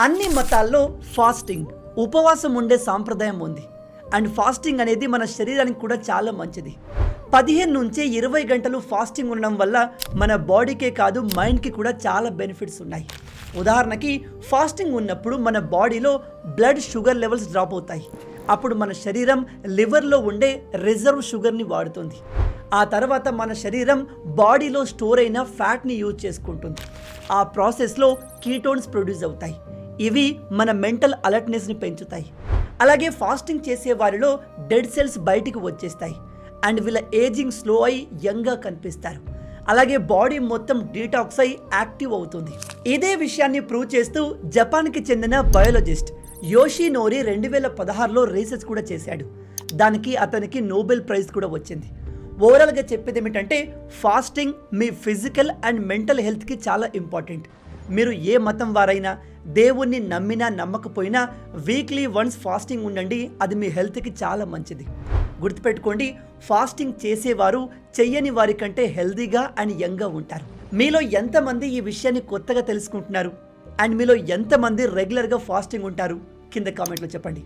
అన్ని మతాల్లో ఫాస్టింగ్ ఉపవాసం ఉండే సాంప్రదాయం ఉంది. అండ్ ఫాస్టింగ్ అనేది మన శరీరానికి కూడా చాలా మంచిది. 15 నుంచి 20 గంటలు ఫాస్టింగ్ ఉండడం వల్ల మన బాడీకే కాదు మైండ్కి కూడా చాలా బెనిఫిట్స్ ఉన్నాయి. ఉదాహరణకి ఫాస్టింగ్ ఉన్నప్పుడు మన బాడీలో బ్లడ్ షుగర్ లెవెల్స్ డ్రాప్ అవుతాయి. అప్పుడు మన శరీరం లివర్లో ఉండే రిజర్వ్ షుగర్ని వాడుతుంది. ఆ తర్వాత మన శరీరం బాడీలో స్టోర్ అయిన ఫ్యాట్ని యూజ్ చేసుకుంటుంది. ఆ ప్రాసెస్లో కీటోన్స్ ప్రొడ్యూస్ అవుతాయి. ఇవి మన మెంటల్ అలర్ట్నెస్ని పెంచుతాయి. అలాగే ఫాస్టింగ్ చేసే వారిలో డెడ్ సెల్స్ బయటికి వచ్చేస్తాయి అండ్ వీళ్ళ ఏజింగ్ స్లో అయి యంగ్గా కనిపిస్తారు. అలాగే బాడీ మొత్తం డీటాక్స్ అయి యాక్టివ్ అవుతుంది. ఇదే విషయాన్ని ప్రూవ్ చేస్తూ జపాన్కి చెందిన బయాలజిస్ట్ యోషినోరి 2016లో రీసెర్చ్ కూడా చేశాడు. దానికి అతనికి నోబెల్ ప్రైజ్ కూడా వచ్చింది. ఓవరాల్గా చెప్పేది ఏమిటంటే fasting me physical and mental హెల్త్కి చాలా ఇంపార్టెంట్. మీరు ఏ మతం వారైనా దేవుణ్ణి నమ్మినా నమ్మకపోయినా వీక్లీ వన్స్ ఫాస్టింగ్ ఉండండి. అది మీ హెల్త్కి చాలా మంచిది. గుర్తుపెట్టుకోండి, ఫాస్టింగ్ చేసేవారు చెయ్యని వారి కంటే హెల్తీగా అండ్ యంగ్గా ఉంటారు. మీలో ఎంతమంది ఈ విషయాన్ని కొత్తగా తెలుసుకుంటున్నారు అండ్ మీలో ఎంతమంది రెగ్యులర్గా ఫాస్టింగ్ ఉంటారు కింద కామెంట్లో చెప్పండి.